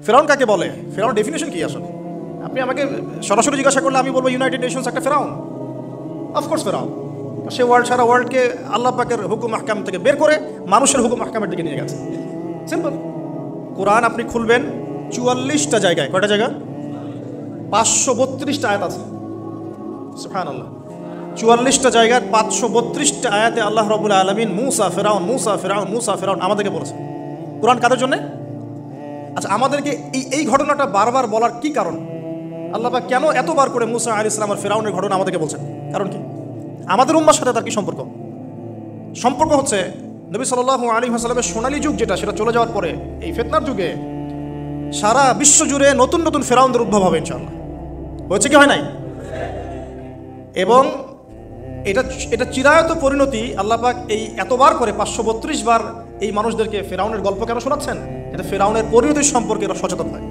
ফেরাউন কাকে বলে? ফেরাউন ডেফিনেশন কি আসলে? আপনি আমাকে সরাসরি জিজ্ঞাসা করলে আমি বলবো ইউনাইটেড নেশনস একটা ফেরাউন। অফকোর্স ফেরাউন। সে সারা ওয়ার্ল্ডকে আল্লাহ পাকের হুকুম আহকাম থেকে বের করে মানুষের হুকুম আহকামের দিকে নিয়ে গেছে। সিম্পল। কোরআন আপনি খুলবেন 44টা জায়গায়, কয়টা জায়গা? 532টা আয়াত আছে। সুবহানাল্লাহ। 44টা জায়গায় 532টা আয়াতে আল্লাহ রাব্বুল আলামিন মুসা ফেরাউন মুসা ফেরাউন মুসা ফেরাউন আমাদেরকে বলেছে। কোরআন কাদের জন্য? আচ্ছা, আমাদেরকে এই ঘটনাটা বারবার বলার কি কারণ? আল্লাহ পাক কেন এতবার করে মুসা আলাইহিস সালাম আর ফেরাউনের ঘটনা আমাদেরকে বলছেন? কারণ কি? আমাদের উম্মার সাথে তার কি সম্পর্ক? সম্পর্ক হচ্ছে নবী সাল্লাল্লাহু আলাইহি ওয়াসাল্লামের সোনালী যুগ যেটা, সেটা চলে যাওয়ার পরে এই ফিতনার যুগে সারা বিশ্ব জুড়ে নতুন নতুন ফেরাউনদের উদ্ভব হবে ইনশাআল্লাহ। হয়েছে কি হয় নাই? এবং এটা চিরায়ত পরিণতি। আল্লাহ পাক এই এতবার করে 532 বার এই মানুষদেরকে ফেরাউনের গল্প কেন শোনাচ্ছেন? যাতে ফেরাউনের পরিণতি সম্পর্কে এরা সচেতন হয়,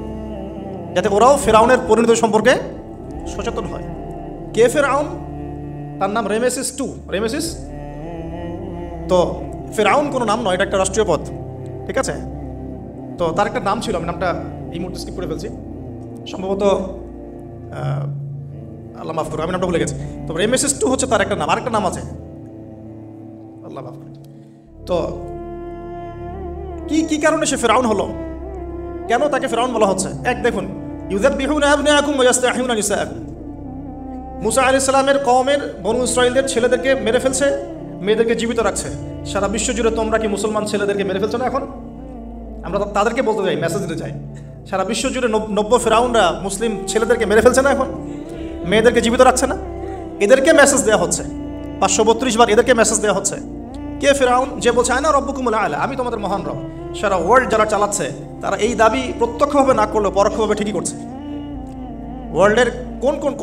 যাতে ওরাও ফেরাউনের পরিণতি সম্পর্কে সচেতন হয়। কে ফেরাউন? তার নাম রেমেসিস II। রেমেসিস তো ফেরাউন কোনো নাম নয়, এটা একটা রাষ্ট্রীয় পদ, ঠিক আছে? তো তার একটা নাম ছিল, আমি নামটা এই মুহূর্তে স্কিপ করে ফেলছি, সম্ভবত আল্লাহ মাফ করো, আমি নামটা ভুলে গেছি। তো রেমেসিস II হচ্ছে তার একটা নাম, আরেকটা নাম আছে, আল্লাহ মাফ করো। তো কি কারণে সে ফেরাউন হলো? কেন তাকে ফেরাউন বলা হচ্ছে? এক দেখুন, ইউযাববিহুনা আবনাআকুম ওয়া ইস্তাহইউনা নিসাআকুম। মুসা আলাইহিস সালামের কওমের বনু ইসরাঈলদের ছেলেদেরকে মেরে ফেলছে, মেয়েদেরকে জীবিত রাখছে। সারা বিশ্ব জুড়ে তোমরা কি মুসলমান ছেলেদেরকে মেরে ফেলছো না? এখন আমরা তাদেরকে বলতে যাই, মেসেজ দিতে চাই, সারা বিশ্ব জুড়ে নব্য ফেরাউনরা মুসলিম ছেলেদেরকে মেরে ফেলছে না? এখন মেয়েদেরকে জীবিত রাখছে না? এদেরকে মেসেজ দেওয়া হচ্ছে 532 বার, এদেরকে মেসেজ দেওয়া হচ্ছে। কে ফেরাউন? যে বলছে আনা রব্বুকুমুল আ'লা, আমি তোমাদের মহান রব। সারা ওয়ার্ল্ড যারা চালাচ্ছে তারা এই দাবি প্রত্যক্ষভাবে না করলেও পরোক্ষভাবে ঠিকই করছে। ওয়ার্ল্ডের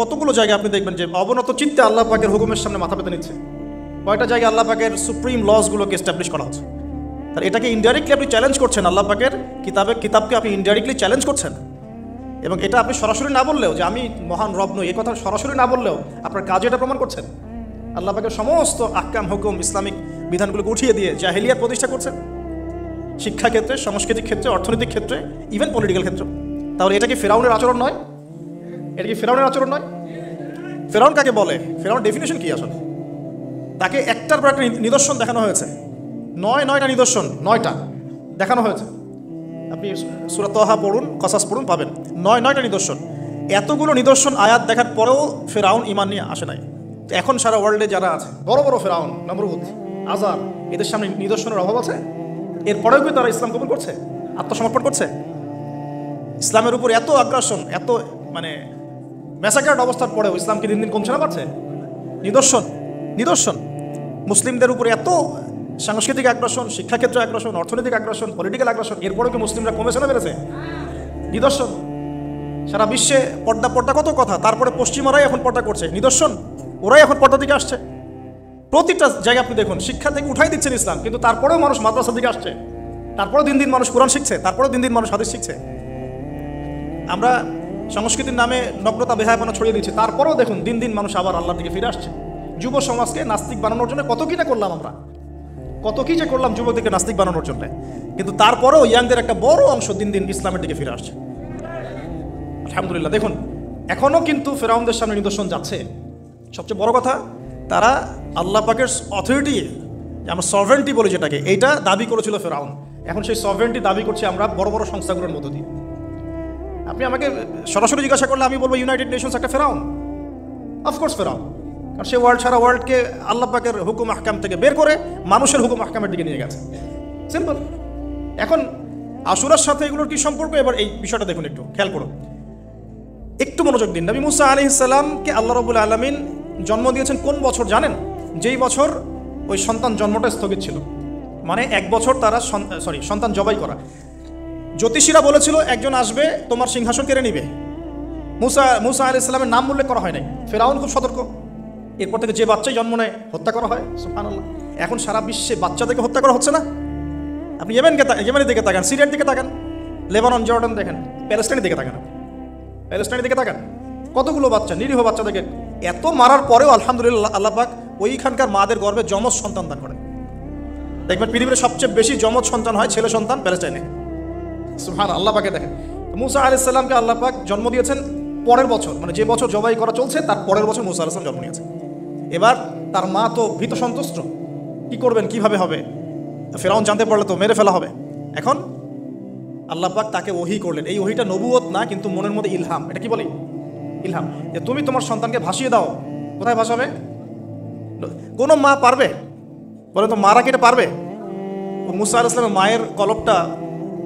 কতগুলো জায়গায় আপনি দেখবেন যে অবনত চিত্তে আল্লাহ পাকের হুকুমের সামনে মাথা পেতে নিচ্ছে। কয়টা জায়গায় আল্লাহ পাকের সুপ্রিম লসগুলোকে এস্টাবলিশ করা হচ্ছে। তাহলে এটাকে ইনডাইরেক্টলি আপনি চ্যালেঞ্জ করছেন, আল্লাহ পাকের কিতাবকে আপনি ইনডাইরেক্টলি চ্যালেঞ্জ করছেন। এবং এটা আপনি সরাসরি না বললেও, যে আমি মহান রব নই, এই কথা সরাসরি না বললেও আপনার কাজে এটা প্রমাণ করছেন। আল্লাহ পাকের সমস্ত আহকাম হুকুম ইসলামিক বিধানগুলোকে উঠিয়ে দিয়ে জাহেলিয়াত প্রতিষ্ঠা করছেন, শিক্ষা ক্ষেত্রে, সাংস্কৃতিক ক্ষেত্রে, অর্থনৈতিক ক্ষেত্রে, ইভেন পলিটিক্যাল ক্ষেত্রে। তাহলে এটা কি ফেরাউনের আচরণ নয়? এটা কি ফেরাউনের আচরণ নয়? ফেরাউন কাকে বলে? ফেরাউন ডেফিনেশন কি আসলে? তাকে একটার পর একটা নিদর্শন দেখানো হয়েছে। 9টা নিদর্শন, 9টা দেখানো হয়েছে। আপনি সূরা তাহা পড়ুন, কসাস পড়ুন, পাবেন 9টা নিদর্শন। এতগুলো নিদর্শন আয়াত দেখার পরেও ফেরাউন ঈমান নিয়ে আসে নাই। তো এখন সারা ওয়ার্ল্ডে যারা আছে, বড় বড় ফেরাউন, নমরুদ, আজার, এদের সামনে নিদর্শনের অভাব আছে? এরপরেও কি তারা ইসলাম কবুল করছে, আত্মসমর্পণ করছে? ইসলামের উপর এত আগ্রাসন, এত ম্যাসাকার্ড অবস্থার পরেও ইসলাম কি দিন দিন কমছে না বাড়ছে? নিদর্শন। মুসলিমদের উপর এত সাংস্কৃতিক আগ্রাসন, শিক্ষাক্ষেত্রে আগ্রাসন, অর্থনৈতিক আগ্রাসন, পলিটিক্যাল আগ্রাসন, এরপরেও কি মুসলিমরা কমেছে না বেড়েছে? নিদর্শন। সারা বিশ্বে পর্দা কত কথা, তারপরে পশ্চিমারাই এখন পর্দা করছে। নিদর্শন, ওরাই এখন পর্দা দিকে আসছে। প্রতিটা জায়গায় আপনি দেখুন, শিক্ষা থেকে উঠাই দিচ্ছেন ইসলাম, কিন্তু তারপরেও মানুষ মাদ্রাসার দিকে আসছে, তারপরেও দিন দিন মানুষ কোরআন শিখছে, তারপরেও দিন দিন মানুষ হাদিস শিখছে। আমরা সংস্কৃতির নামে নগ্নতা বেহায়াপনা ছড়িয়ে দিচ্ছি, তারপরেও দেখুন দিন দিন মানুষ আবার আল্লাহর দিকে ফিরে আসছে। যুব সমাজকে নাস্তিক বানানোর জন্য কত কি না করলাম আমরা, কত কি যে করলাম যুবকদেরকে নাস্তিক বানানোর জন্য, কিন্তু তারপরেও ইয়াংদের একটা বড় অংশ দিন দিন ইসলামের দিকে ফিরে আসছে। আলহামদুলিল্লাহ। দেখুন এখনও কিন্তু ফেরাউনদের সামনে নিদর্শন যাচ্ছে। সবচেয়ে বড় কথা, তারা আল্লাহ পাকের অথরিটি, আমরা সভরেন্টি বলি যেটাকে, এইটা দাবি করেছিল ফেরাউন। এখন সেই সভরেন্টি দাবি করছি আমরা বড় বড় সংস্থাগুলোর মধ্য দিয়ে। আপনি আমাকে সরাসরি জিজ্ঞাসা করলে আমি বলবো ইউনাইটেড নেশনস একটা ফেরাউন। অফকোর্স ফেরাউন। কারণ সে সারা ওয়ার্ল্ডকে আল্লাহ পাকের হুকুম আহকাম থেকে বের করে মানুষের হুকুম আহকামের দিকে নিয়ে গেছে। সিম্পল। এখন আশুরার সাথে এগুলোর কি সম্পর্ক? এবার এই বিষয়টা দেখুন, একটু খেয়াল করুন, একটু মনোযোগ দিন। নবী মুসা আলাইহিস সালামকে আল্লাহ রাব্বুল আলামিন জন্ম দিয়েছেন কোন বছর জানেন? যেই বছর ওই সন্তান জন্মটা স্থগিত ছিল, মানে 1 বছর তারা সন্তান জবাই করা। জ্যোতিষীরা বলেছিল একজন আসবে তোমার সিংহাসন কেড়ে নিবে। মুসা আলাইহিস সালামের নাম উল্লেখ করা হয় নাই। ফেরাউন খুব সতর্ক। এরপর থেকে যে বাচ্চাই জন্ম নেয় হত্যা করা হয়। সুবহানাল্লাহ। এখন সারা বিশ্বে বাচ্চাদেরকে হত্যা করা হচ্ছে না? আপনি ইয়েমেনের দিকে তাকান, সিরিয়ার দিকে তাকান, লেবানন, জর্ডান দেখেন, প্যালেস্টাইনের দিকে তাকান, কতগুলো বাচ্চা, নিরীহ বাচ্চাদেরকে এত মারার পরেও আলহামদুলিল্লাহ আল্লাহ পাক ওইখানকার মাদের গর্ভে যমজ সন্তান দান করেন। দেখবেন পৃথিবীর সবচেয়ে বেশি যমজ সন্তান হয় ছেলে সন্তান প্যালেস্টাইনে। সুবহানাল্লাহ, আল্লাহ পাকে দেখেন। মুসা আলাইহিস সালামকে আল্লাহ পাক জন্ম দিয়েছেন পরের বছর, মানে যে বছর জবাই করা চলছে তার পরের বছর মুসা আলাইহিস সালাম জন্ম নিয়েছেন। এবার তার মা তো ভীত সন্তুষ্ট, কি করবেন, কিভাবে হবে, ফেরাউন জানতে পারলে তো মেরে ফেলা হবে। এখন আল্লাহ পাক তাকে ওহী করলেন। এই ওহীটা নবুয়ত না, কিন্তু মনের মধ্যে ইলহাম, এটা কি বলি, ইলহাম, যে তুমি তোমার সন্তানকে ভাসিয়ে দাও। কোথায় ভাসাবে? কোনো মা পারবে? বলে তো মারা কি এটা পারবে? মুসা আলাইহিস সালামের মায়ের কলবটা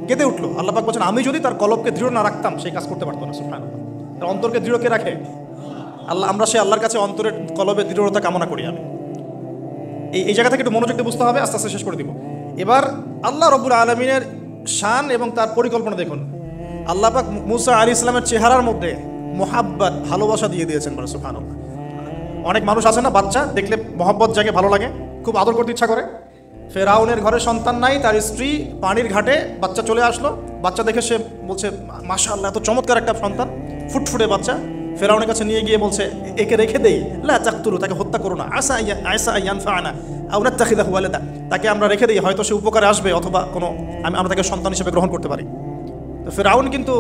কেঁদে উঠলো। আল্লাহ পাক বলছেন, আমি যদি তার কলবকে দৃঢ় না রাখতাম সেই কাজ করতে পারতো না। সুবহানাল্লাহ, তার অন্তরকে দৃঢ় কে রাখে? আল্লাহ। আমরা সেই আল্লাহর কাছে অন্তরের কলবে দৃঢ়তা কামনা করি। আমি এই জায়গা থেকে একটু মনোযোগ দিয়ে বুঝতে হবে, আস্তে আস্তে শেষ করে দিব। এবার আল্লাহ রাব্বুল আলামিনের শান এবং তার পরিকল্পনা দেখুন। আল্লাহ পাক মুসা আলাইহিস সালামের চেহারার মধ্যে মোহাব্বত, ভালোবাসা দিয়ে দিয়েছেন। বলে সুবহানাল্লাহ। অনেক মানুষ আছে না, বাচ্চা দেখলে মহব্বত জাগে, ভালো লাগে, খুব আদর করতে ইচ্ছা করে। ফেরাউনের ঘরে সন্তান নাই, তার স্ত্রী পানির ঘাটে, বাচ্চা চলে আসলো। বাচ্চা দেখে সে বলছে, মাশাআল্লাহ, এত চমৎকার একটা সন্তান, ফুটফুটে বাচ্চা। ফেরাউনের কাছে নিয়ে গিয়ে বলছে, একে রেখে দেই, লা তাকতুলু, তাকে হত্যা করো না, আসা ইয়ানফাআনা আও নাত্তাখিযাহু ওয়ালাদা, তাকে আমরা রেখে দিই, হয়তো সে উপকারে আসবে, অথবা কোনো আমরা তাকে সন্তান হিসেবে গ্রহণ করতে পারি। তো ফেরাউন কিন্তু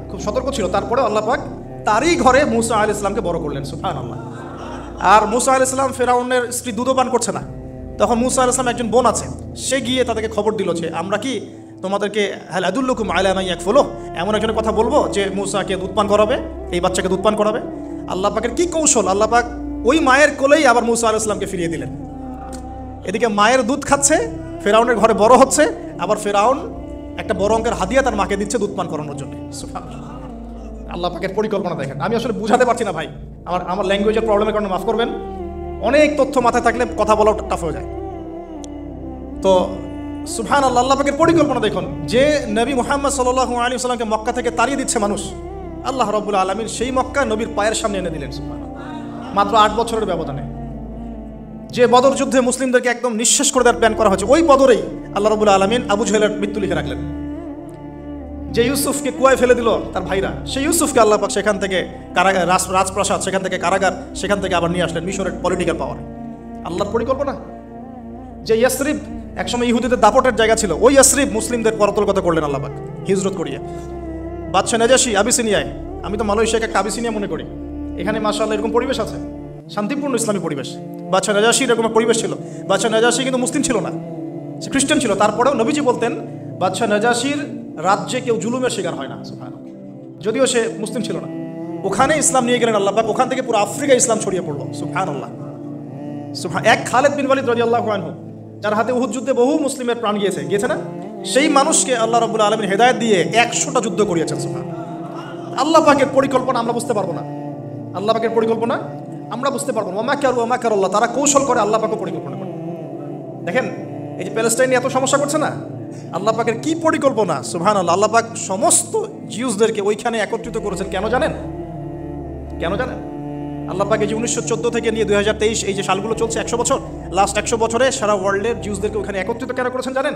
খুব সতর্ক ছিল। তারপরে আল্লাহ পাক তারই ঘরে মুসা আলাইহিস সালামকে বড় করলেন। সুবহানাল্লাহ। আর মুসা আলাইহিস সালাম ফেরাউনের স্ত্রী দুধও পান করছে না। তখন মুসা আলাইহিস সালাম একজন বোন আছে, সে গিয়ে তাদেরকে খবর দিল যে আমরা কি তোমাদেরকে হাল আদুল্লুকুম আলা মান ইয়াকফুলু, এমন একজনের কথা বলবো যে মুসাকে দুধ পান করাবে, এই বাচ্চাকে দুধ পান করাবে। আল্লাহ পাকের কি কৌশল! আল্লাহ পাক ওই মায়ের কোলেই আবার মুসা আলাইহিস সালামকে ফিরিয়ে দিলেন। এদিকে মায়ের দুধ খাচ্ছে, ফেরাউনের ঘরে বড় হচ্ছে, আবার ফেরাউন একটা বড় অঙ্কের হাদিয়া তার মাকে দিচ্ছে দুধ পান করানোর জন্য। সুবহানাল্লাহ, আল্লাহ পাকের পরিকল্পনা দেখেন। আমি আসলে বুঝাতে পারছি না ভাই, আমার ল্যাঙ্গুয়েজের প্রবলেমের কারণে মাফ করবেন। অনেক তথ্য মাথায় থাকলে কথা বলাও টাফ হয়ে যায়। তো সুবহানাল্লাহ, আল্লাহ পাকের পরিকল্পনা দেখুন। যে নবী মুহাম্মদ সাল্লাল্লাহু আলাইহি ওয়াসাল্লামকে মক্কা থেকে তাড়িয়ে দিচ্ছে মানুষ, আল্লাহ রাব্বুল আলামিন সেই মক্কা নবীর পায়ের সামনে এনে দিলেন। সুবহানাল্লাহ, মাত্র 8 বছরের ব্যবধানে। যে বদর যুদ্ধে মুসলিমদেরকে একদম নিঃশেষ করে দেওয়ার প্ল্যান করা হয়েছে, ওই বদরেই আল্লাহ রাব্বুল আলামিন আবু জাহেলের মৃত্যু লিখে রাখলেন। যে ইউসুফকে কুয়ায় ফেলে দিল তার ভাইরা, সেই ইউসুফকে আল্লাহ পাক সেখান থেকে কারাগার, রাজপ্রাসাদ, সেখান থেকে কারাগার, সেখান থেকে আবার নিয়ে আসলেন মিশরের পলিটিক্যাল পাওয়ার। আল্লাহর পরিকল্পনা। যে ইয়াসরিব একসময় ইহুদিদের দাপটের জায়গা ছিল, ওই ইয়াসরিব মুসলিমদের পরতলগত করলেন আল্লাহ পাক হিজরত করিয়ে। বাদশা নাজাশি আবিসিনিয়ায়, আমি তো মালয়েশিয়াকে একটা আবিসিনিয়া মনে করি, এখানে মাশাআল্লাহ এরকম পরিবেশ আছে, শান্তিপূর্ণ ইসলামী পরিবেশ। বাদশা নাজাশির এরকম পরিবেশ ছিল। বাদশা নাজাশি কিন্তু মুসলিম ছিল না, সে খ্রিস্টান ছিল। তারপরেও নবীজি বলতেন বাদশা নাজাশির রাজ্যে কেউ জুলুমের শিকার হয় না। সুবহানাল্লাহ, যদিও সে মুসলিম ছিল না। ওখানে ইসলাম নিয়ে গেলেন আল্লাহ পাক, ওখান থেকে পুরো আফ্রিকা ইসলাম ছড়িয়ে পড়লো। সুবহানাল্লাহ। এক খালেদ বিন ওয়ালিদ রাদিয়াল্লাহু আনহু, যার হাতে উহুদ যুদ্ধে বহু মুসলিমের প্রাণ গিয়েছে না, সেই মানুষকে আল্লাহ রাব্বুল আলামিন হেদায়েত দিয়ে 100টা যুদ্ধ করিয়েছেন। সুবহানাল্লাহ। আল্লাহ পাকের পরিকল্পনা আমরা বুঝতে পারবো না, আল্লাহ পাকের পরিকল্পনা আমরা বুঝতে পারবো না। ওয়া মাকারুল্লাহ, তারা কৌশল করে, আল্লাহ পাকও পরিকল্পনা করে। দেখেন এই যে প্যালেস্টাইনে এত সমস্যা করছে না, আল্লাহ পাকের কি পরিকল্পনা! সুবহানাল্লাহ। আল্লাহ পাক সমস্ত জিউসদেরকে ওইখানে একত্রিত করেছেন। কেন জানেন? কেন জানেন? আল্লাহ পাক এই যে 1914 থেকে নিয়ে 2023 এই যে সালগুলো চলছে, 100 বছর, লাস্ট 100 বছরে সারা ওয়ার্ল্ডের জিউসদেরকে ওখানে একত্রিত কেন করেছেন জানেন?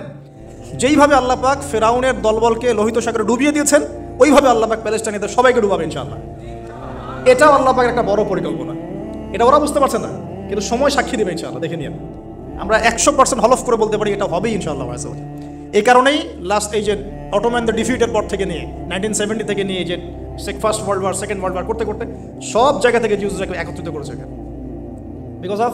যেইভাবে আল্লাহ পাক ফেরাউনের দলবলকে লোহিত সাগরে ডুবিয়ে দিয়েছেন, ওইভাবে আল্লাহ পাক প্যালেস্টাইনিদের সবাইকে ডুবাবে ইনশাআল্লাহ। এটাও আল্লাহ পাকের একটা বড় পরিকল্পনা। এটা ওরা বুঝতে পারছে না, কিন্তু সময় সাক্ষী দেবে ইনশাআল্লাহ। দেখে নিন, আমরা 100% হলফ করে বলতে পারি এটা হবেই ইনশাআল্লাহ। এই কারণেই লাস্ট এই যে অটোম্যানদের ডিফিটের পর থেকে নিয়ে 1970 থেকে নিয়ে যে first world war, second world war করতে করতে সব জায়গা থেকে জিউসদেরকে একত্রিত করেছে এখানে, বিকজ অফ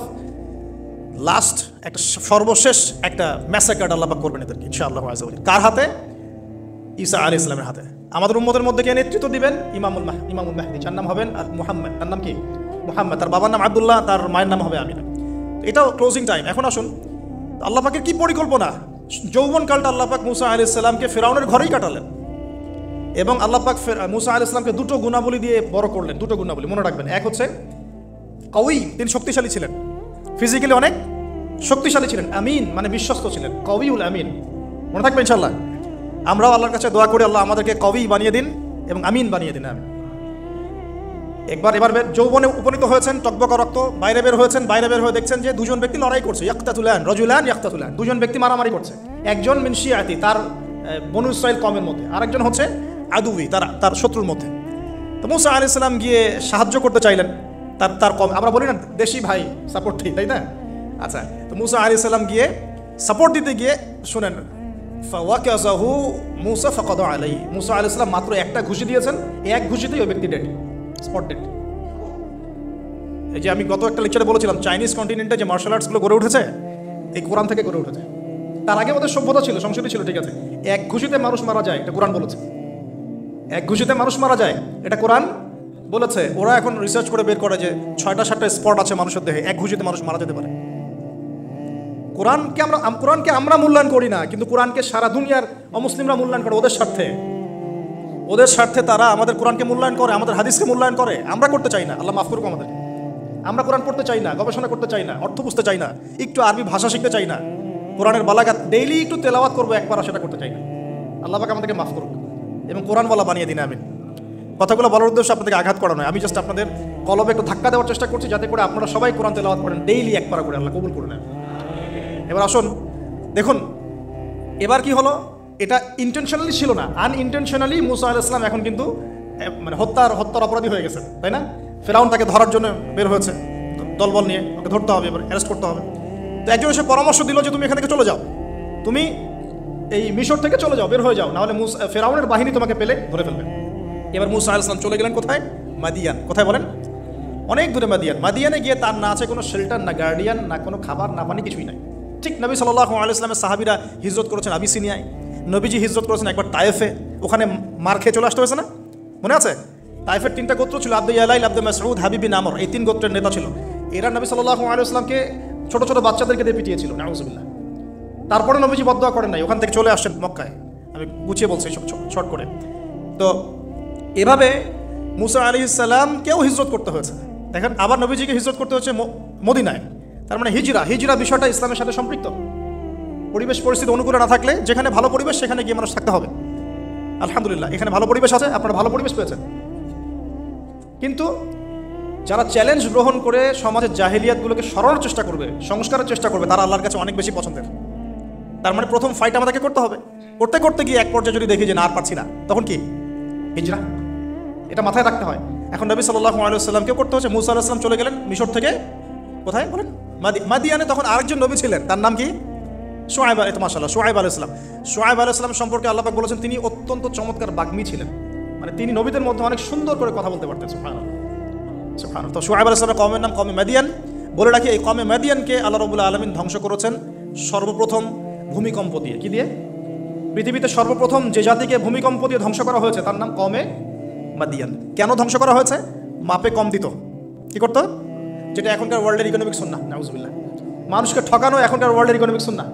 লাস্ট একটা সর্বশেষ একটা ম্যাসাকার আল্লাহ পাক করবেন এদেরকে ইনশাআল্লাহ। কার হাতে? ঈসা আলাইহিস সালামের হাতে। আমাদের উম্মতের মধ্যে কে নেতৃত্ব দিবেন? ইমামুল মাহদি, যার নাম হবেন মুহাম্মদ। তার নাম কি? মুহাম্মদ। তার বাবার নাম আব্দুল্লাহ, তার মায়ের নাম হবে আমিনা। এটাও ক্লোজিং টাইম। এখন আসুন আল্লাহ পাকের কি পরিকল্পনা। যৌবনকালটা আল্লাহ পাক মুসা আলাইহিস সালামকে ফেরাউনের ঘরেই কাটালেন, এবং আল্লাহ পাক মুসা আলাইহিস সালামকে দুটো গুণাবলী দিয়ে বড় করলেন। দুটো গুণাবলী মনে রাখবেন। এক হচ্ছে কওয়ি, তিনি শক্তিশালী ছিলেন, ফিজিক্যালি অনেক শক্তিশালী ছিলেন। আমিন মানে বিশ্বস্ত ছিলেন, কওয়িউল আমিন। মনে থাকবে ইনশাআল্লাহ। আমরাও আল্লাহর কাছে দোয়া করি, আল্লাহ আমাদেরকে কওয়ি বানিয়ে দিন এবং আমিন বানিয়ে দিন। আমি এবার যৌবনে উপনীত হয়েছেন, টকবকা রক্ত, বাইরে বের হয়েছেন। বাইরে বের হয়ে দেখছেন যে দুজন ব্যক্তি লড়াই করছে, ইয়াকতাতুলান রাজুলান ইয়াকতাতুলান, দুজন ব্যক্তি মারামারি করছে। একজন মিন শিয়াতি, তার বনু ইসরাইল কওমের মধ্যে, আরেকজন হচ্ছে আদুই, তার শত্রুর মধ্যে। তো মুসা আলাইহিস সালাম গিয়ে সাহায্য করতে চাইলেন তার কম। আমরা বলি না দেশি ভাই সাপোর্ট ঠিক, তাই না? আচ্ছা, তো মুসা আলাইহিস সালাম গিয়ে সাপোর্ট দিতে গিয়ে শুনেন ফাওয়াকাযাহু মূসা ফাকাদা আলাইহি, মূসা আলাইহিস সালাম মাত্র একটা ঘুষি দিয়েছেন, এক ঘুষিতেই ওই ব্যক্তি ডেড, স্পট ডেড। এই যে আমি গত একটা লেকচারে বলেছিলাম চাইনিজ কন্টিনেন্টে যে মার্শাল আর্টসগুলো গড়ে উঠেছে এই কোরআন থেকে গড়ে উঠেছে। তার আগে ওদের সভ্যতা ছিল, সংস্কৃতি ছিল, ঠিক আছে। এক ঘুষিতে মানুষ মারা যায় এটা কোরআন বলেছে, এক ঘুষিতে মানুষ মারা যায় এটা কোরআন বলেছে। ওরা এখন রিসার্চ করে বের করে যে 6টা-7টা স্পট আছে মানুষের দেহে, এক ঘুষিতে মানুষ মারা যেতে পারে। কোরআনকে আমরা মূল্যায়ন করি না, কিন্তু কোরআনকে সারা দুনিয়ার অমুসলিমরা মূল্যায়ন করে ওদের স্বার্থে তারা আমাদের কোরআনকে মূল্যায়ন করে, আমাদের হাদিসকে মূল্যায়ন করে। আমরা করতে চাই না, আল্লাহ মাফ করুক আমাদের। আমরা কোরআন পড়তে চাই না, গবেষণা করতে চাই না, অর্থ বুঝতে চাই না, একটু আরবি ভাষা শিখতে চাই না, কোরআনের বালাগাত ডেইলি একটু তেলাওয়াত করবো একবার, সেটা করতে চাই না। আল্লাহ পাক আমাদেরকে মাফ করুক এবং কোরআনওয়ালা বানিয়ে দিন, আমিন। কথাগুলো বলার উদ্দেশ্য আপনাদেরকে আঘাত করা নয়, আমি জাস্ট আপনাদের কলবে একটু ধাক্কা দেওয়ার চেষ্টা করছি যাতে করে আপনারা সবাই কোরআন তেলাওয়াত করেন ডেইলি একবার করে, আল্লাহ কবুল করে নেন। এবার আসুন দেখুন এবার কি হলো, এটা ইন্টেনশনালি ছিল না, আনইনটেনশনালি মূসা আলাইহিস সালাম এখন কিন্তু মানে হত্যার অপরাধী হয়ে গেছেন, তাই না? ফেরাউন তাকে ধরার জন্য বের হয়েছে দলবল নিয়ে, ওকে ধরতে হবে, এবার অ্যারেস্ট করতে হবে। তো একজন এসে পরামর্শ দিল যে তুমি এখান থেকে চলে যাও, তুমি এই মিশর থেকে চলে যাও, বের হয়ে যাও, নাহলে ফেরাউনের বাহিনী তোমাকে পেলে ধরে ফেলবে। এবার মূসা আলাইহিস সালাম চলে গেলেন কোথায়? মাদিয়ান। কোথায় বলেন? অনেক দূরে মাদিয়ানে গিয়ে তার না আছে কোনো শেল্টার, না গার্ডিয়ান, না কোনো খাবার, না পানি, কিছুই নাই। ঠিক নবী সাল্লাল্লাহু আলাইহি ওয়াসাল্লামের সাহাবীরা হিজরত করেছেন আবিসিনিয়ায়, নবীজি হিজরত করেছেন একবার তায়েফে, ওখানে মার খেয়ে চলে আসতে হয়েছে না, মনে আছে? তায়েফের 3টা গোত্র ছিল, আব্দু ইয়ালাইল, আব্দু মাসউদ, হাবিব বিন আমর, এই 3 গোত্রের নেতা ছিল। এরা নবী সাল্লাল্লাহু আলাইহি ওয়াসাল্লামকে ছোট ছোট বাচ্চাদেরকে দিয়ে পিটিয়েছিল, নাউযুবিল্লাহ। তারপরে নবীজি বদদোয়া করেন নাই, ওখান থেকে চলে আসছেন মক্কায়। আমি গুছিয়ে বলছি শর্ট করে। তো এভাবে মূসা আলাইহিস সালামকেও হিজরত করতে হয়েছে। দেখেন আবার নবীজিকে হিজরত করতে হচ্ছে মদিনায়, তার মানে হিজরা বিষয়টা ইসলামের সাথে সম্পৃক্ত। পরিবেশ পরিস্থিতি অনুকূলে না থাকলে যেখানে ভালো পরিবেশ সেখানে গিয়ে মানুষ থাকতে হবে। আলহামদুলিল্লাহ এখানে ভালো পরিবেশ আছে, আপনারা ভালো পরিবেশ পেয়েছেন। কিন্তু যারা চ্যালেঞ্জ গ্রহণ করে সমাজের জাহেলিয়াতগুলোকে সরানোর চেষ্টা করবে, সংস্কারের চেষ্টা করবে, তারা আল্লাহর কাছে অনেক বেশি পছন্দের। তার মানে প্রথম ফাইট আমাদেরকে করতে হবে। করতে গিয়ে এক পর্যায়ে যদি দেখি যে না আর পারছি না, তখন কি? হিজরা। এটা মাথায় রাখতে হয়। এখন নবী সাল্লাল্লাহু আলাইহি ওয়াসাল্লামকেও করতে হচ্ছে। মূসা আলাইহিস সালাম চলে গেলেন মিশর থেকে কোথায় বলেন? মাদিয়ানে। তখন আরেকজন নবী ছিলেন, তার নাম কি? শুআয়ব। মাশাআল্লাহ, শুআয়ব আলাইহিস সালাম। শুআয়ব আলাইহিস সালাম সম্পর্কে আল্লাহ পাক বলেছেন তিনি অত্যন্ত চমৎকার বাগ্মী ছিলেন, মানে তিনি নবীদের মধ্যে অনেক সুন্দর করে কথা বলতে পারতেন। সুবহানাল্লাহ। তো শুআয়ব আলাইহিস সালামের কওমের নাম কওমে মাদিয়ান। বলে রাখি এই কওমে মাদিয়ানকে আল্লাহ রাব্বুল আলামিন ধ্বংস করেছেন সর্বপ্রথম ভূমিকম্প দিয়ে। কি দিয়ে? পৃথিবীতে সর্বপ্রথম যে জাতিকে ভূমিকম্প দিয়ে ধ্বংস করা হয়েছে তার নাম কওমে মাদিয়ান। কেন ধ্বংস করা হয়েছে? মাপে কম দিত। কি করতো? যেটা এখনকার ওয়ার্ল্ডের ইকোনমিক সুন্নাহ, নাউজুবিল্লাহ। মানুষকে ঠকানো এখনকার ওয়ার্ল্ডের ইকোনমিক সুন্নাহ,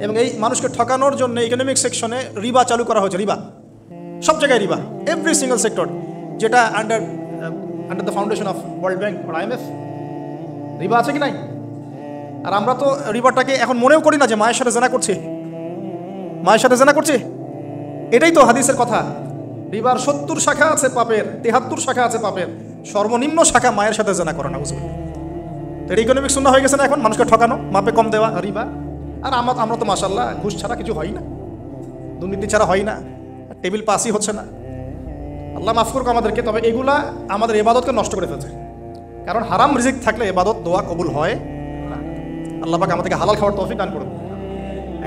এবং এই মানুষকে ঠকানোর জন্য ইকোনমিক সেকশনে রিবা চালু করা হয়েছে। রিবা সব জায়গায় রিবা, এভরি সিঙ্গল সেক্টর, যেটা under the foundation of world bank বা IMF। রিবা আছে কি নাই? আর আমরা তো রিবাটাকে এখন মনেও করি না যে মায়ের সাথে জেনা করছি, এটাই তো হাদিসের কথা। রিবার 70 শাখা আছে পাপের, 73 শাখা আছে পাপের, সর্বনিম্ন শাখা মায়ের সাথে জেনা করা, নাউজুবিল্লাহ। তো এটা ইকোনমিক সুন্নাহ হয়ে গেছে না এখন, মানুষকে ঠকানো, মাপে কম দেওয়া, রিবা। আর আমরা তো মাশাআল্লাহ ঘুষ ছাড়া কিছু হয় না, দুর্নীতি ছাড়া হয় না, টেবিল পাসই হচ্ছে না। আল্লাহ মাফ করুক আমাদেরকে। তবে এগুলা আমাদের ইবাদতকে নষ্ট করে ফেলছে, কারণ হারাম রিজিক থাকলে ইবাদত দোয়া কবুল হয় না। আল্লাহ পাক আমাদেরকে হালাল খাওয়ার তৌফিক দান করুন।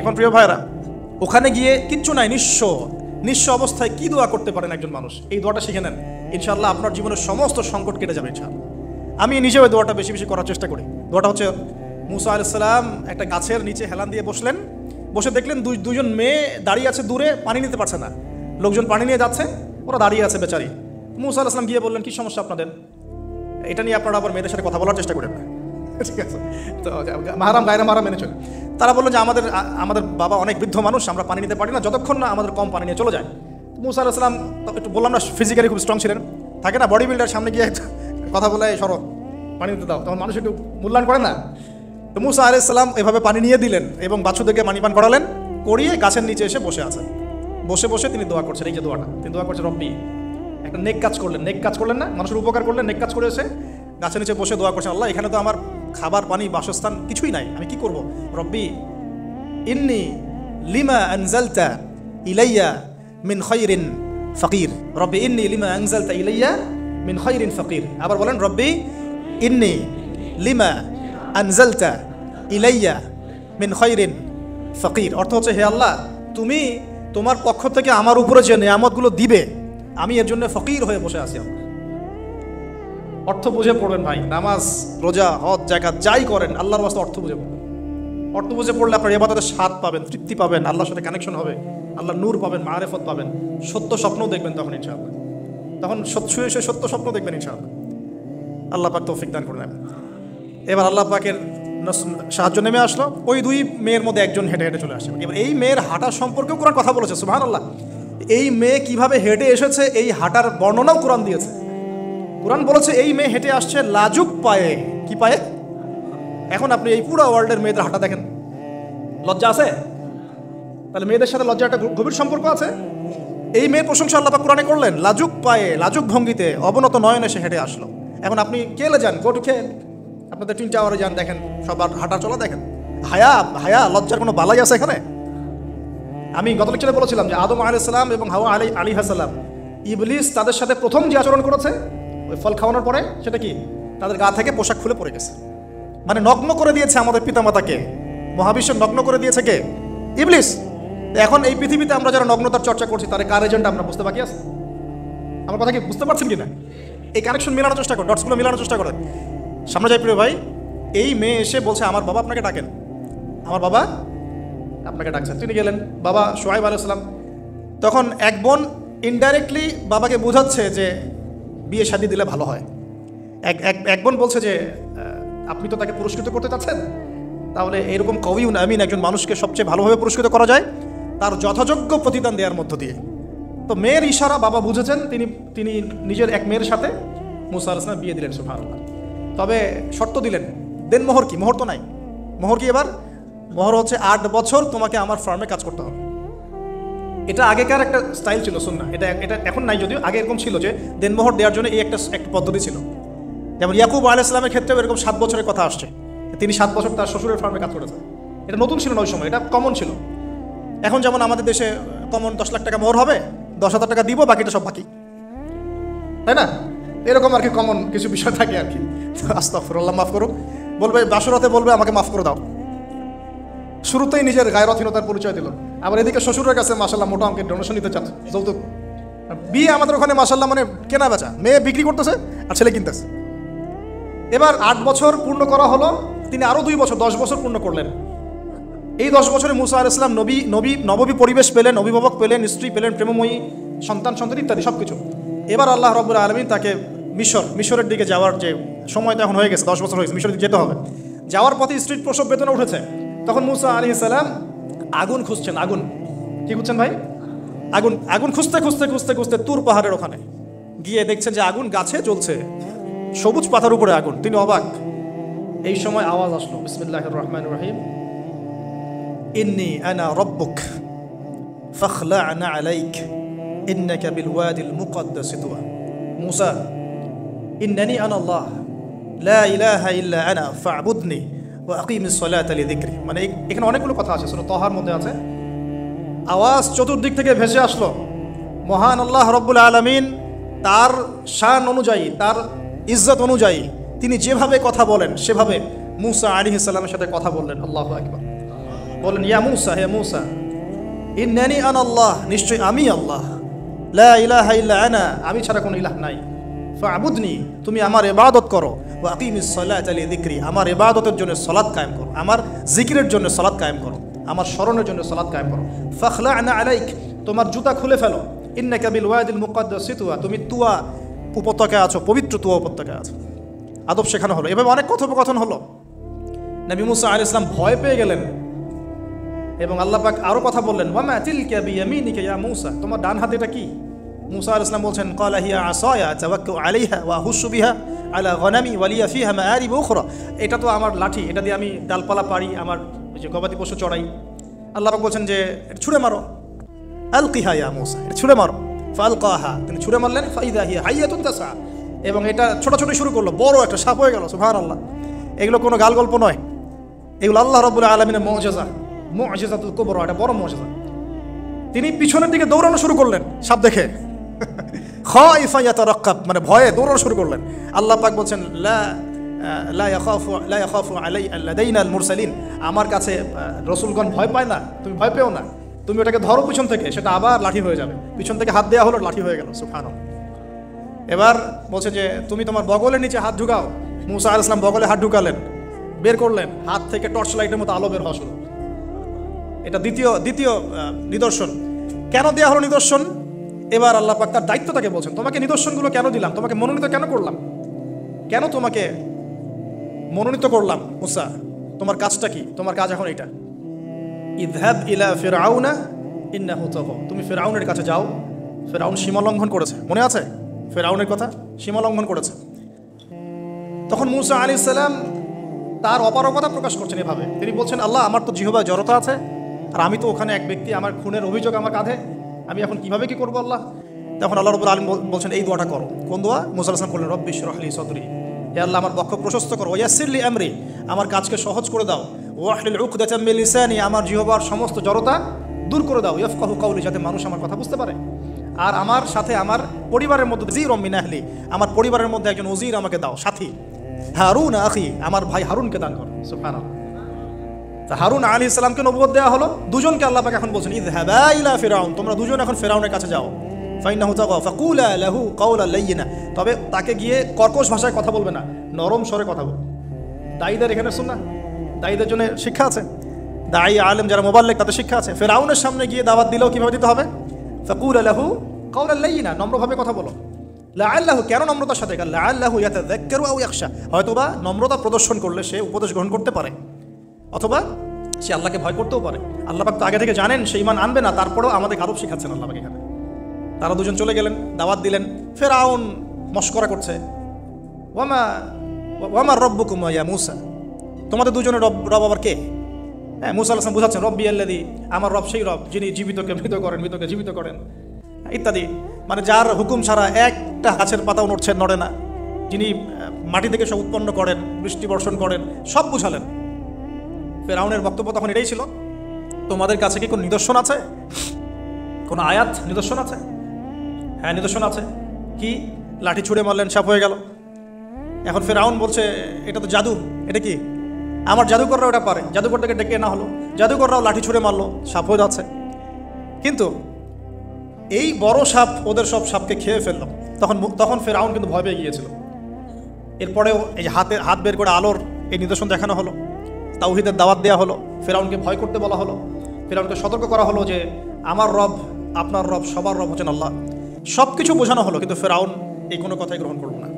এখন প্রিয় ভাইরা, ওখানে গিয়ে কিচ্ছু নাই, নিঃস্ব অবস্থায় কি দোয়া করতে পারেন একজন মানুষ, এই দোয়াটা শিখে নেন, ইনশাআল্লাহ আপনার জীবনের সমস্ত সংকট কেটে যাবে ইনশাআল্লাহ। আমি নিজেও এই দোয়াটা বেশি বেশি করার চেষ্টা করি। দোয়াটা হচ্ছে, মূসা আলাইহিস সালাম একটা গাছের নিচে হেলান দিয়ে বসলেন, বসে দেখলেন দুজন মেয়ে দাঁড়িয়ে আছে দূরে, পানি নিতে পারছে না, লোকজন পানি নিয়ে যাচ্ছে, ওরা দাঁড়িয়ে আছে বেচারি। মূসা আলাইহিস সালাম গিয়ে বললেন কি সমস্যা আপনাদের? এটা নিয়ে আপনারা আবার মেয়েদের সাথে কথা বলার চেষ্টা করেন না, ঠিক আছে? তো মাহারাম গায়রা মাহারাম মেনে চলে। তারা বললেন যে আমাদের বাবা অনেক বৃদ্ধ মানুষ, আমরা পানি নিতে পারি না যতক্ষণ না আমাদের কম পানি নিয়ে চলে যায়। মূসা আলাইহিস সালাম একটু বললাম না ফিজিক্যালি খুব স্ট্রং ছিলেন, থাকে না বডি বিল্ডার, সামনে গিয়ে কথা বলে সরো পানি নিতে দাও, তখন মানুষ একটু মূল্যায়ন করে না। তো মূসা আলাইহিস সালাম এভাবে পানি নিয়ে দিলেন এবং বাছুদেরকে পানি পান করালেন, করিয়ে গাছের নিচে এসে বসে আছেন। বসে তিনি দোয়া করছেন, এই যে দোয়াটা তিনি দোয়া করছেন, রব্বি, একটা নেক কাজ করলেন না, মানুষের উপকার করলেন, নেক কাজ করে এসে গাছের নিচে বসে দোয়া করছেন, আল্লাহ এখানে তো আমার খাবার পানি বাসস্থান কিছুই নাই, আমি কি করব? রব্বি ইন্নী লিমা আনজালতা ইলাইয়া মিন খায়রিন ফাকির। রব্বি ইন্নী লিমা আনজালতা ইলাইয়া মিন খায়রিন ফাকির। আবার বলেন, রব্বি ইন্নী লিমা আনজালতা ইলাইয়া মিন খায়রিন ফাকির। অর্থ হচ্ছে, হে আল্লাহ, তুমি তোমার পক্ষ থেকে আমার উপরে যে নিয়ামতগুলো দিবে আমি এর জন্য ফকির হয়ে বসে আছি। অর্থ বুঝে পড়বেন ভাই, নামাজ রোজা হজ জাকাত যাই করেন আল্লাহর ওয়াস্তে অর্থ বুঝে পড়বেন। অর্থ বুঝে পড়লে আপনার ইবাদতের স্বাদ পাবেন, তৃপ্তি পাবেন, আল্লাহর সাথে কানেকশন হবে, আল্লাহর নূর পাবেন, মারেফত পাবেন, সত্য স্বপ্নও দেখবেন তখন ইনশাআল্লাহ। তখন শুয়ে শুয়ে সত্য স্বপ্ন দেখবেন ইনশাআল্লাহ। আল্লাহ পাক তৌফিক দান করলেন। এবার আল্লাহ পাকের সাহায্য নেমে আসলো, ওই দুই মেয়ের মধ্যে একজন হেঁটে হেঁটে চলে আসে। এবার এই মেয়ের হাঁটার সম্পর্কেও কোরআন কথা বলেছে, সুবহানাল্লাহ। এই মেয়ে কিভাবে হেঁটে এসেছে এই হাঁটার বর্ণনাও কোরআন দিয়েছে। কোরআন বলেছে এই মেয়ে হেঁটে আসছে লাজুক পায়ে। কি পায়ে? এখন আপনি এই পুরো ওয়ার্ল্ডের মেয়েদের হাঁটা দেখেন, লজ্জা আছে? তাহলে মেয়েদের সাথে লজ্জা একটা গভীর সম্পর্ক আছে। এই মেয়ের প্রশংসা আল্লাহ পাক কোরআনে করলেন, লাজুক পায়ে লাজুক ভঙ্গিতে অবনত নয়নে সে হেঁটে আসলো। এখন আপনি কেলে যান, গো টু খেল, আপনাদের টুইন টাওয়ারে যান, দেখেন সবার হাঁটা চলা দেখেন। হায়া লজ্জার কোনো বালাই আছে এখানে? আমি গত লেকচারে বলেছিলাম যে আদম আলাইহিস সালাম এবং হাওয়া আলাইহিস সালাম, ইবলিস তাদের সাথে প্রথম যে আচরণ করেছে ওই ফল খাওয়ানোর পরে, সেটা কি? তাদের গা থেকে পোশাক খুলে পড়ে গেছে। মানে নগ্ন করে দিয়েছে আমাদের পিতামাতাকে, মহাবিশ্ব নগ্ন করে দিয়েছে কে? ইবলিস। এখন এই পৃথিবীতে আমরা যারা নগ্নতার চর্চা করছি তার কার এজেন্ট আমরা বুঝতে বাকি আছে? আমার কথা কি বুঝতে পারছেন কিনা? এই কানেকশন মেলানোর চেষ্টা করেন, ডটসগুলো মেলানোর চেষ্টা করেন। সামনে যাই প্রিয় ভাই, এই মেয়ে এসে বলছে আমার বাবা আপনাকে ডাকেন, আমার বাবা আপনাকে ডাকছেন। তিনি গেলেন, বাবা শুআয়ব আলাইহিস সালাম। তখন এক বোন ইনডাইরেক্টলি বাবাকে বোঝাচ্ছে যে বিয়ে শাদী দিলে ভালো হয়। এক বোন বলছে যে আপনি তো তাকে পুরস্কৃত করতে চাচ্ছেন, তাহলে এরকম কবিউন আমিন একজন মানুষকে সবচেয়ে ভালোভাবে পুরস্কৃত করা যায় তার যথাযোগ্য প্রতিদান দেওয়ার মধ্য দিয়ে। তো মেয়ের ইশারা বাবা বুঝেছেন, তিনি নিজের এক মেয়ের সাথে মুসা আলাইহিস সালাম বিয়ে দিলেন, সুবহানাল্লাহ। তবে শর্ত দিলেন, দেন মোহর কি? মোহর তো নাই। মোহর কি এবার? মোহর হচ্ছে 8 বছর তোমাকে আমার ফার্মে কাজ করতে হবে। এটা আগেকার একটা স্টাইল ছিল, সুন্নাহ। এটা এখন নাই যদিও, আগে এরকম ছিল যে দেনমোহর দেওয়ার জন্য এই একটা পদ্ধতি ছিল। যেমন ইয়াকুব আলাইহিস সালামের ক্ষেত্রেও এরকম 7 বছরের কথা আসছে, তিনি 7 বছর তার শ্বশুরের ফার্মে কাজ করেছেন। এটা নতুন ছিল না ওই সময়, এটা কমন ছিল। এখন যেমন আমাদের দেশে কমন 10 লাখ টাকা মোহর হবে, 10,000 টাকা দিব, বাকিটা সব বাকি, তাই না? এরকম আর কি কমন কিছু বিষয় থাকে আর কি। আস্তাগফিরুল্লাহ, মাফ করো। বলবে বাসরাতে, বলবে আমাকে মাফ করে দাও। শুরুতেই নিজের গায়রথহীনতার পরিচয় দিল। আবার এদিকে শ্বশুরের কাছে মাশাআল্লাহ মোটা অঙ্কের ডোনেশন নিতে চাচ্ছে, যৌতুক। বিয়ে আমাদের ওখানে মাশাআল্লাহ মানে কেনা বেচা, মেয়ে বিক্রি করতেছে আর ছেলে কিনতেছে। এবার 8 বছর পূর্ণ করা হলো, তিনি আরও 2 বছর 10 বছর পূর্ণ করলেন। এই 10 বছরে মুসা আলাইহিস সালাম নবী পরিবেশ পেলেন, অভিভাবক পেলেন, স্ত্রী পেলেন, প্রেমময়ী সন্তান ইত্যাদি সব কিছু। এবার আল্লাহ রাব্বুল আলামিন তাকে মিশরের দিকে যাওয়ার যে সময় তো এখন হয়ে গেছে, 10 বছর হয়েছে, মিশরের দিকে যেতে হবে। যাওয়ার পথে স্ত্রীর প্রসব বেদনা উঠেছে। তখন মুসা আলাইহিস সালাম আগুন খুঁজছেন। আগুন কি খুঁজছেন ভাই? আগুন খুঁজতে তুর পাহাড়ের ওখানে গিয়ে দেখছেন যে আগুন গাছে জ্বলছে, সবুজ পাতার উপরে আগুন। তিনি অবাক। এই সময় আওয়াজ আসলো, বিসমিল্লাহির রহমানির রহিম, ইন্নী আনা রাব্বুক ফাখলা'না আলাইক ইন্নাকা বিল ওয়াদিল মুকদ্দাস তুয়া। মুসা, ইন্নানি আনা আল্লাহ লা ইলাহা ইল্লা আনা ফা'বুদনি ওয়া আকিমিস সালাতা লিযিকরি। মানে এখানে অনেকগুলো কথা আছে, সূরা তাহার মধ্যে আছে। আওয়াজ চতুর্দিক থেকে ভেসে আসলো। মহান আল্লাহ রব্বুল আলামিন তার শান অনুযায়ী, তার ইজ্জত অনুযায়ী তিনি যেভাবে কথা বলেন সেভাবে মুসা আলাইহিস সালামের সাথে কথা বললেন। আল্লাহু আকবার। বলেন, ইয়া মুসা, হে মুসা, ইন্নানি আনা আল্লাহ, নিশ্চয় আমি আল্লাহ, লা ইলাহা ইল্লা আনা, আমি ছাড়া কোনো ইলাহ নাই, ফা'বুদনি, তুমি আমার ইবাদত করো, ওয়া আকিমিস সালাতা লিযিকরি, আমার ইবাদতের জন্য সালাত কায়েম করো, আমার জিকিরের জন্য সালাত কায়েম করো, আমার স্মরণের জন্য সালাত কায়েম করো। ফাখলা'না আলাইক, তোমার জুতা খুলে ফেলো, ইন্নাকা বিল ওয়াদিল মুকদ্দাস তুয়া, তুমি তুয়া উপত্যকায় আছো, পবিত্র তুয়া উপত্যকায় আছো। আদব শেখানো হলো। এভাবে অনেক কথোপকথন হলো। নবী মুসা আলাইহিস সালাম ভয় পেয়ে গেলেন এবং আল্লাহ পাক আরো কথা বললেন, ওয়া মা তিলকা বিয়ামিনিকা ইয়া মুসা, তোমার ডান হাতে এটা কি? মুসা আলাইহিস সালাম বলছেন, ক্বালা হিয়া আসায়া তাওয়াক্কাউ আলাইহা ওয়া আহুশু বিহা আলা গনামি ওয়া লিয়া ফিহা মাআরিব উখরা, এটা তো আমার লাঠি, এটা দিয়ে আমি ডালপালা পারি, আমার যে গবাদি পশু চড়াই। আল্লাহ পাক বলছেন যে এটা ছুঁড়ে মারো, আলকিহা ইয়া মুসা, এটা ছুঁড়ে মারো। ফালকাহা, তিনি ছুঁড়ে মারলেন, ফাইদা হিয়া হাইয়াতুন তাসা, এবং এটা ছোটাছুটি শুরু করলো, বড় একটা সাপ হয়ে গেল। সুবহানাল্লাহ। এগুলো কোনো গাল গল্প নয়, এগুলো আল্লাহ রাব্বুল আলামিনের মুজিজা, মুজিজাতুল কুবরা, এটা বড় মুজিজা। তিনি পিছনের দিকে দৌড়ানো শুরু করলেন সাপ দেখে, খাইফা ইয়াতারাক্কাব, মানে ভয়ে দৌড়ানো শুরু করলেন। আল্লাহ পাক বলছেন, লা ইয়াখাফু লাদাইনা আল মুরসালিন, আমার কাছে রসুলগণ ভয় পায় না, তুমি ভয় পেও না। তুমি ওটাকে ধরো পিছন থেকে, সেটা আবার লাঠি হয়ে যাবে। পিছন থেকে হাত দেওয়া হলো, লাঠি হয়ে গেল। সুবহানাল্লাহ। এবার বলছে যে তুমি তোমার বগলের নিচে হাত ঢুকাও। মুসা আলাইহিস সালাম বগলে হাত ঢুকালেন, বের করলেন, হাত থেকে টর্চ লাইটের মতো আলো বের হওয়া শুরু। এটা দ্বিতীয় নিদর্শন। কেন দেওয়া হলো নিদর্শন? এবার আল্লাহ পাক তার দায়িত্বটাকে বলছেন, তোমাকে নিদর্শনগুলো কেন দিলাম, তোমাকে মনোনীত কেন করলাম, কেন তোমাকে মনোনীত করলাম মুসা, তোমার কাজটা কি? তোমার কাজ এখন এটা, ইযহাব ইলা ফিরআউনা ইন্নাহু তাগা, তুমি ফিরআউনের কাছে যাও। ফিরআউন সীমা লঙ্ঘন করেছে, মনে আছে ফিরআউনের কথা? সীমা লঙ্ঘন করেছে। তখন মুসা আলাইহিস সালাম তার অপারগতা প্রকাশ করছেন এভাবে, তিনি বলছেন, আল্লাহ আমার তো জিহ্বায় জড়তা আছে, আর আমি তো ওখানে এক ব্যক্তি, আমার খুনের অভিযোগ আমার কাঁধে, আমি এখন কিভাবে কি করবো আল্লাহ? তখন আল্লাহ রাব্বুল আলামিন বলছেন এই দোয়াটা করো। কোন দোয়া? মুসা আলাইহিস সালাম বললেন, রব্বি ইশরাহ লি সাদরি, হে আল্লাহ আমার বক্ষ প্রশস্ত করো, ওয়াসির লি আমরি, আমার কাজকে সহজ করে দাও, ওয়াহলিল উকদাতাম মিন লিসানি, আমার জিহ্বার সমস্ত জড়তা দূর করে দাও, ইয়াফকাহু কাওলি, যাতে মানুষ আমার কথা বুঝতে পারে। আর আমার সাথে আমার পরিবারের মধ্যে ওযীরুম মিন আহলি, আমার পরিবারের মধ্যে একজন ওযীর আমাকে দাও, সাথী। হারুন আখি, আমার ভাই হারুনকে দান করো। সুবহানাল্লাহ। তা হারুন আলাইহিস সালামকে নবুয়ত দেওয়া হলো, দুজনকে আল্লাহ পাক এখন বলছেন, ইযহাবা ইলা ফিরআউন, তোমরা দুজন এখন ফিরআউনের কাছে যাও। ফাইন্নাহু তাগা ফাকুলা লাহু কাওলান লাইয়িনা, তবে তাকে গিয়ে কর্কশ ভাষায় কথা বলবে না, নরম স্বরে কথা বলবে। দায়ীদের এখানে শুন না, দায়ীদের জন্য শিক্ষা আছে, দায়ী আলেম যারা মুবাল্লিগ তাদের শিক্ষা আছে। ফিরআউনের সামনে গিয়ে দাওয়াত দিলেও কিভাবে দিতে হবে? ফাকুলা লাহু কাওলান লাইয়িনা, নম্রভাবে কথা বলো। লাআল্লাহু, কেন নম্রতার সাথে? লাআল্লাহু ইয়াতাযাক্কারু আও ইয়াখশা, হয়তোবা নম্রতা প্রদর্শন করলে সে উপদেশ গ্রহণ করতে পারে, অথবা সে আল্লাহকে ভয় করতেও পারে। আল্লাহ পাক তো আগে থেকে জানেন সে ঈমান আনবে না, তারপরেও আমাদের আরব শিখাচ্ছেন আল্লাহ পাক এখানে। তারা দুজন চলে গেলেন, দাওয়াত দিলেন। ফিরআউন মশকরা করছে, ওয়ামা রব্বুকুম ইয়া মূসা, তোমাদের দুজনের রব আবার কে? হ্যাঁ, মূসা আলাইহিস সালাম বুঝাচ্ছেন, রব্বি আল্লাযী, আমার রব সেই রব যিনি জীবিতকে মৃত করেন, মৃতকে জীবিত করেন, ইত্যাদি। মানে যার হুকুম ছাড়া একটা গাছের পাতাও নড়ে না, যিনি মাটি থেকে সব উৎপন্ন করেন, বৃষ্টি বর্ষণ করেন, সব বুঝালেন। ফিরআউনের বক্তব্য তখন এটাই ছিল, তোমাদের কাছে কি কোনো নিদর্শন আছে, কোনো আয়াত নিদর্শন আছে? হ্যাঁ নিদর্শন আছে। কি? লাঠি ছুঁড়ে মারলেন, সাপ হয়ে গেল। এখন ফিরআউন বলছে এটা তো জাদু, এটা কি? আমার জাদুকররাও এটা পারে, জাদুকরটাকে ডেকে না হলো, জাদুকররাও লাঠি ছুঁড়ে মারলো, সাপ হয়ে যাচ্ছে। কিন্তু এই বড় সাপ ওদের সব সাপকে খেয়ে ফেলল। তখন ফিরআউন কিন্তু ভয় পেয়ে গিয়েছিল। এরপরেও এই যে হাত বের করে আলোর এই নিদর্শন দেখানো হলো, তাওহীদের দাওয়াত দেওয়া হলো, ফিরআউনকে ভয় করতে বলা হলো, ফিরআউনকে সতর্ক করা হলো যে আমার রব, আপনার রব, সবার রব হচ্ছেন আল্লাহ। সব কিছু বোঝানো হলো, কিন্তু ফিরআউন এই কোনো কথাই গ্রহণ করলো না।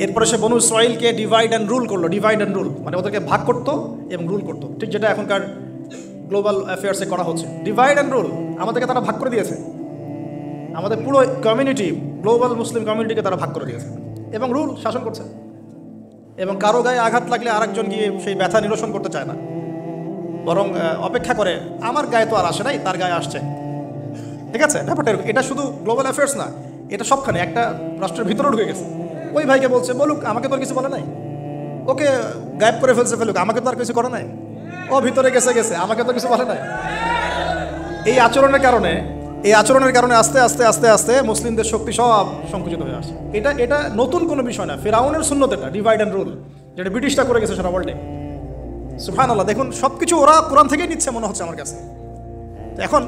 এরপরে সে বনু ইসরাঈলকে ডিভাইড অ্যান্ড রুল করলো। ডিভাইড অ্যান্ড রুল মানে ওদেরকে ভাগ করতো এবং রুল করতো, ঠিক যেটা এখনকার গ্লোবাল অ্যাফেয়ার্সে করা হচ্ছে। ডিভাইড অ্যান্ড রুল, আমাদেরকে তারা ভাগ করে দিয়েছে, আমাদের পুরো কমিউনিটি, গ্লোবাল মুসলিম কমিউনিটিকে তারা ভাগ করে দিয়েছে এবং রুল শাসন করছে। এবং কারো গায়ে আঘাত লাগলে আরেকজন গিয়ে সেই ব্যথা নিরসন করতে চায় না, বরং অপেক্ষা করে, আমার গায়ে তো আর আসে নাই, তার গায়ে আসছে। ঠিক আছে, ব্যাপারটা এটা শুধু গ্লোবাল অ্যাফেয়ার্স না, এটা সবখানে, একটা রাষ্ট্রের ভিতরেও ঢুকে গেছে। ওই ভাইকে বলছে বলুক, আমাকে তো আর কিছু বলে নাই, ওকে গায়েব করে ফেলুক, আমাকে তো আর কিছু করে নাই, ও ভিতরে গেছে, আমাকে তো কিছু বলে নাই। এই আচরণের কারণে আস্তে আস্তে আস্তে আস্তে মুসলিমদের শক্তি সব সংকুচিত হয়ে আসে। এটা নতুন কোনো বিষয় না, ফিরআউনের সুন্নত এটা, ডিভাইড অ্যান্ড রুল, যেটা ব্রিটিশরা করে গেছে সারা ওয়ার্ল্ডে। সুবহানাল্লাহ, দেখুন সব কিছু ওরা কোরআন থেকেই নিচ্ছে মনে হচ্ছে আমার কাছে। এখন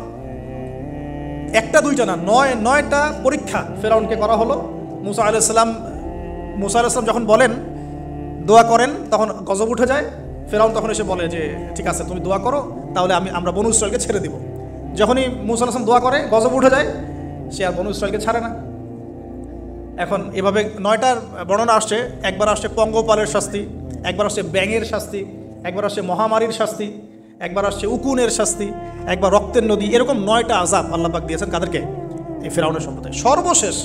একটা দুইটা না, 9টা পরীক্ষা ফিরআউনকে করা হলো। মুসা আলাইহিস সালাম যখন বলেন দোয়া করেন, তখন গজব উঠে যায়। ফিরআউন তখন এসে বলে যে ঠিক আছে তুমি দোয়া করো, তাহলে আমরা বনু ইসরাঈলকে ছেড়ে দিব। যখনই মুসা আলাইহিস সালাম দোয়া করে, গজব উঠে যায়, সে আর বনু ইসরাঈলকে ছাড়ে না। এখন এভাবে 9টার বর্ণনা আসছে। একবার আসছে পঙ্গপালের শাস্তি, একবার আসছে ব্যাঙের শাস্তি, একবার আসছে মহামারীর শাস্তি, একবার আসছে উকুনের শাস্তি, একবার রক্তের নদী। এরকম 9টা আযাব আল্লাহ পাক দিয়েছেন কাদেরকে? এই ফিরআউনের সম্প্রদায়। সর্বশেষ,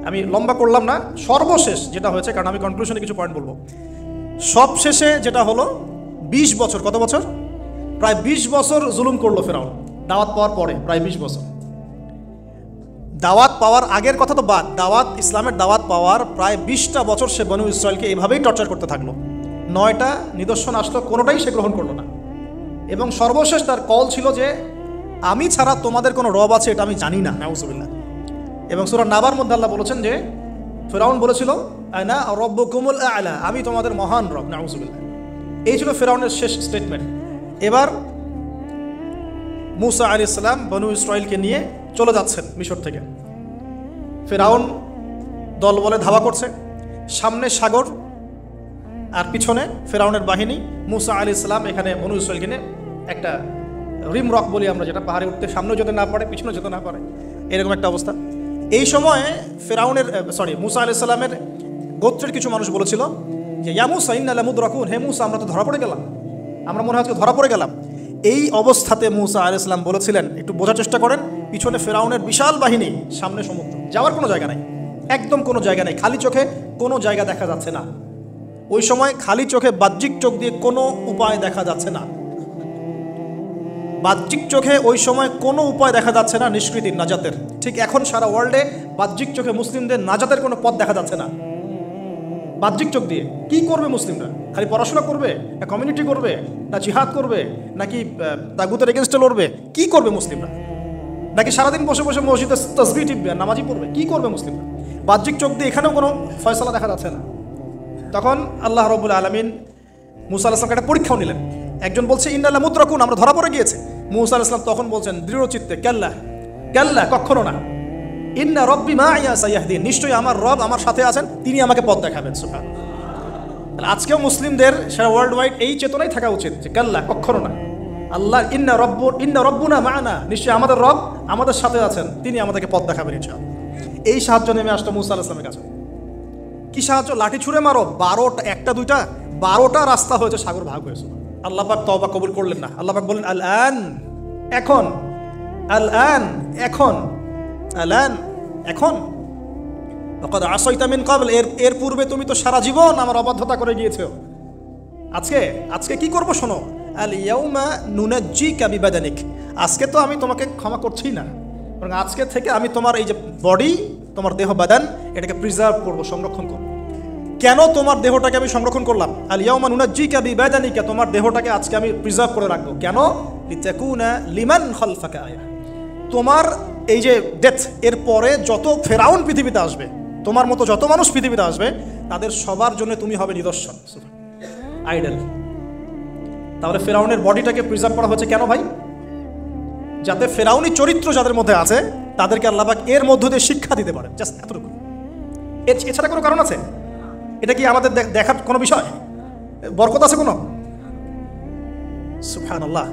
আমি লম্বা করলাম না, সর্বশেষ যেটা হয়েছে, কারণ আমি কনক্লুশনে কিছু পয়েন্ট বলবো। সবশেষে যেটা হলো 20 বছর, কত বছর? প্রায় 20 বছর জুলুম করলো ফিরআউন দাওয়াত পাওয়ার পরে। প্রায় 20 বছর। দাওয়াত পাওয়ার আগের কথা তো বাদ, ইসলামের দাওয়াত পাওয়ার প্রায় 20টা বছর সে বনু ইসরাঈলকে এভাবেই টর্চার করতে থাকলো। 9টা নিদর্শন আসলো, কোনোটাই সে গ্রহণ করলো না। এবং সর্বশেষ তার কল ছিল যে আমি ছাড়া তোমাদের কোনো রব আছে এটা আমি জানি না, নাউযুবিল্লাহ। এবং সূরা নাবার মধ্যে আল্লাহ বলেছেন যে ফিরআউন বলেছিল আনা রব্বুকুমুল আ'লা, আমি তোমাদের মহান রব, নাউযুবিল্লাহ। এই ছিল ফিরআউনের শেষ স্টেটমেন্ট। এবার মুসা আলাইহিস সালাম বনু ইসরাইলকে নিয়ে চলে যাচ্ছেন মিশর থেকে। ফেরাউন দল বলে ধাওয়া করছে, সামনে সাগর আর পিছনে ফেরাউনের বাহিনী। মুসা আলাইহিস সালাম এখানে বনু ইসরাইলকে নিয়ে একটা রিম রক বলি আমরা, যেটা পাহাড়ে উঠতে সামনেও যেতে না পারে পিছনেও যেতে না পারে, এরকম একটা অবস্থা। এই সময় মুসা আলাইহিস সালামের গোত্রের কিছু মানুষ বলেছিল যে ইয়া মুসা ইন্না লামুদরাকুন, হে মুসা আমরা তো ধরা পড়ে গেলাম, আমরা মনে হয় ধরা পড়ে গেলাম। এই অবস্থাতে মুসা আলাইহিস সালাম বলেছিলেন, একটু বোঝার চেষ্টা করেন, পিছনে ফেরাউনের বিশাল বাহিনী, সামনে সমুদ্র, যাওয়ার কোনো জায়গা নাই, একদম কোনো জায়গা নেই, খালি চোখে কোনো জায়গা দেখা যাচ্ছে না। ওই সময় খালি চোখে বাহ্যিক চোখ দিয়ে কোনো উপায় দেখা যাচ্ছে না, বাহ্যিক চোখে ওই সময় কোনো উপায় দেখা যাচ্ছে না নিষ্কৃতির, নাজাতের। ঠিক এখন সারা ওয়ার্ল্ডে বাহ্যিক চোখে মুসলিমদের নাজাতের কোনো পথ দেখা যাচ্ছে না। বাহ্যিক চোখ দিয়ে কি করবে মুসলিমরা? খালি পড়াশোনা করবে, না কমিউনিটি করবে, না জিহাদ করবে, নাকি তাগুতের এগেনস্টে লড়বে? কি করবে মুসলিমরা? নাকি সারাদিন বসে বসে মসজিদে তাসবিহ টিপবে, নামাজি পড়বে? কি করবে মুসলিমরা? বাহ্যিক চোখ দিয়ে এখানেও কোনো ফয়সালা দেখা যাচ্ছে না। তখন আল্লাহ রাব্বুল আলামিন মুসা আলাইহিস সালামকে একটা পরীক্ষাও নিলেন। একজন বলছে ইন্না লামুদরাকুন, আমরা ধরা পড়ে গিয়েছে। মুসা আলাইহিস সালাম তখন বলছেন দৃঢ় চিত্তে, কাল্লা কাল্লা, কখনো না, ইন্না রব্বি মাইয়া সাইয়াহদিন, নিশ্চয়ই আমার রব আমার সাথে আছেন, তিনি আমাকে পথ দেখাবেন। সুবহানাল্লাহ। আজকেও মুসলিমদের সারা ওয়ার্ল্ড ওয়াইড এই চেতনাই থাকা উচিত যে কাল্লা, কখনো না, আল্লাহ ইন্না রব্বুনা মা'না, নিশ্চয়ই আমাদের রব আমাদের সাথে আছেন, তিনি আমাদেরকে পথ দেখাবেন ইনশাআল্লাহ। এই সাহায্য নেমে আসতো মুসা আলাইহিস সালামের কাছে। কি সাহায্য? লাঠি ছুঁড়ে মারো, 12টা, একটা দুইটা 12টা রাস্তা হয়েছে, সাগর ভাগ হয়েছে। আল্লাহ পাক তওবা কবুল করলেন না। আল্লাহ পাক বললেন আল আন, এখন, আল আন, এখন, আল আন, এখন, লাকাদ আসাইতা মিন ক্বাবল, এর পূর্বে তুমি তো সারা জীবন আমার অবাধ্যতা করে গিয়েছো। আজকে কি করব শোনো, আল ইয়াউমা নুনাজ্জিকা বিবাদানিক, আজকে তো আমি তোমাকে ক্ষমা করছি না, বরং আজকে থেকে আমি তোমার এই যে বডি, তোমার দেহ বাদান, এটাকে প্রিজার্ভ করব, সংরক্ষণ করব। কেন তোমার দেহটাকে আমি সংরক্ষণ করলাম? আল ইয়াউমা নুনাজ্জিকা বিবাদানিকা, তোমার দেহটাকে আজকে আমি প্রিজার্ভ করে রাখবো। কেন? লিতাকুনা লিমান খালফাকা আয়া, তোমার এই যে ডেথ, এর পরে যত ফেরাউন পৃথিবীতে আসবে, তোমার মতো যত মানুষ পৃথিবীতে আসবে, তাদের সবার জন্য তুমি হবে নিদর্শন, আইডল। তাহলে ফেরাউনের বডিটাকে প্রিজার্ভ করা হচ্ছে কেন ভাই? যাতে ফেরাউনি চরিত্র যাদের মধ্যে আছে তাদেরকে আল্লাহ পাক এর মধ্য দিয়ে শিক্ষা দিতে পারে, জাস্ট এতটুকু। এছাড়া কোনো কারণ আছে? এটা কি আমাদের দেখার কোনো বিষয়? বরকত আছে কোনো? সুবহানাল্লাহ।